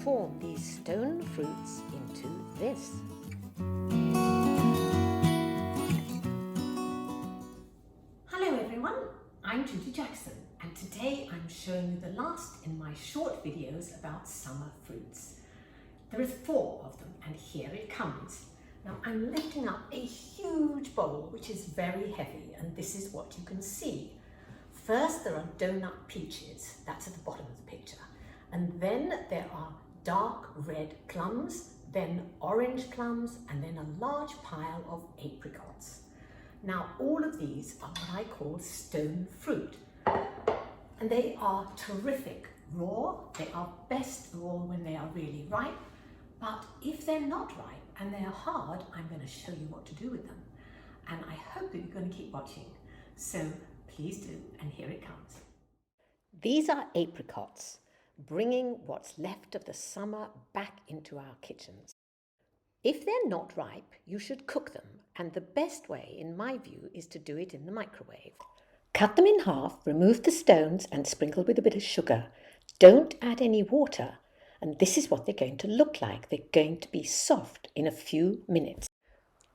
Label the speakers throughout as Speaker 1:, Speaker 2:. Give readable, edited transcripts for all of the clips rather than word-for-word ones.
Speaker 1: transform these stone fruits into this.
Speaker 2: Hello everyone, I'm Judy Jackson and today I'm showing you the last in my short videos about summer fruits. There are 4 of them and here it comes. Now I'm lifting up a huge bowl which is very heavy and this is what you can see. First there are donut peaches, that's at the bottom of the picture, and then there are dark red plums, then orange plums, and then a large pile of apricots. Now all of these are what I call stone fruit and they are terrific raw. They are best raw when they are really ripe, but if they're not ripe and they are hard, I'm going to show you what to do with them, and I hope that you're going to keep watching. So please do, and here it comes.
Speaker 1: These are apricots, bringing what's left of the summer back into our kitchens. If they're not ripe, you should cook them, and the best way, in my view, is to do it in the microwave. Cut them in half, remove the stones and sprinkle with a bit of sugar. Don't add any water, and this is what they're going to look like. They're going to be soft in a few minutes.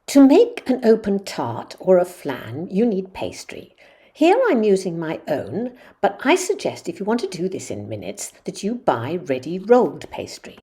Speaker 1: To make an open tart or a flan, you need pastry. Here I'm using my own, but I suggest if you want to do this in minutes that you buy ready rolled pastry.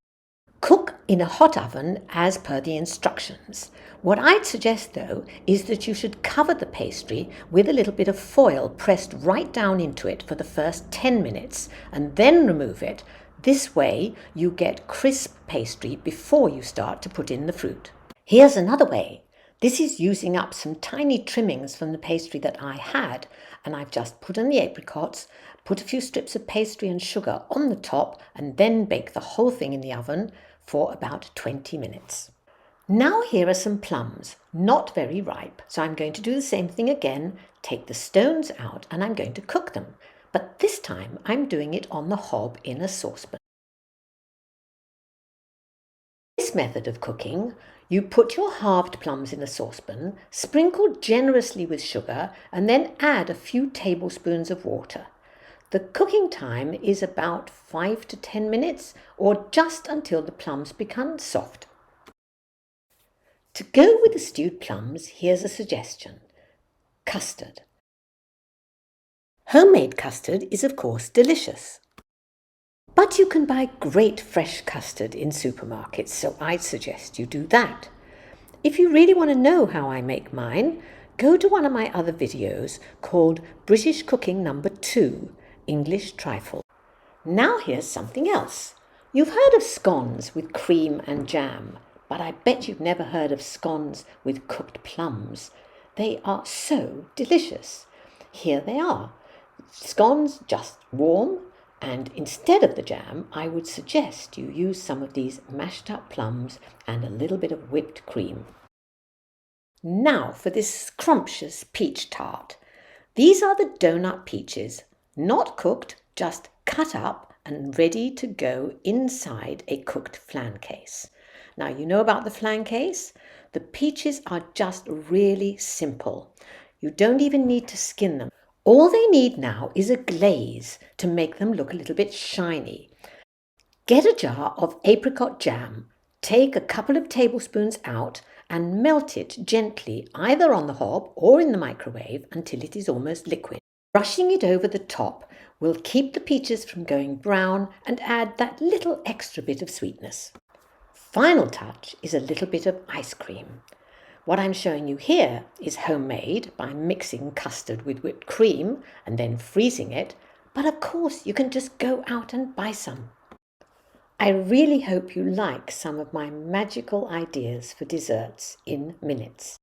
Speaker 1: Cook in a hot oven as per the instructions. What I'd suggest though is that you should cover the pastry with a little bit of foil pressed right down into it for the first 10 minutes and then remove it. This way you get crisp pastry before you start to put in the fruit. Here's another way. This is using up some tiny trimmings from the pastry that I had, and I've just put in the apricots, put a few strips of pastry and sugar on the top, and then bake the whole thing in the oven for about 20 minutes. Now here are some plums, not very ripe, so I'm going to do the same thing again, take the stones out, and I'm going to cook them. But this time I'm doing it on the hob in a saucepan. This method of cooking, you put your halved plums in a saucepan, sprinkle generously with sugar, and then add a few tablespoons of water. The cooking time is about 5 to 10 minutes, or just until the plums become soft. To go with the stewed plums, here's a suggestion: custard. Homemade custard is of course delicious. But you can buy great fresh custard in supermarkets, so I'd suggest you do that. If you really want to know how I make mine, go to one of my other videos called British Cooking No. 2, English Trifle. Now here's something else. You've heard of scones with cream and jam, but I bet you've never heard of scones with cooked plums. They are so delicious. Here they are. Scones just warm. And instead of the jam, I would suggest you use some of these mashed up plums and a little bit of whipped cream. Now for this scrumptious peach tart. These are the donut peaches, not cooked, just cut up and ready to go inside a cooked flan case. Now you know about the flan case? The peaches are just really simple. You don't even need to skin them. All they need now is a glaze to make them look a little bit shiny. Get a jar of apricot jam, take a couple of tablespoons out and melt it gently either on the hob or in the microwave until it is almost liquid. Brushing it over the top will keep the peaches from going brown and add that little extra bit of sweetness. Final touch is a little bit of ice cream. What I'm showing you here is homemade by mixing custard with whipped cream and then freezing it, but of course you can just go out and buy some. I really hope you like some of my magical ideas for desserts in minutes.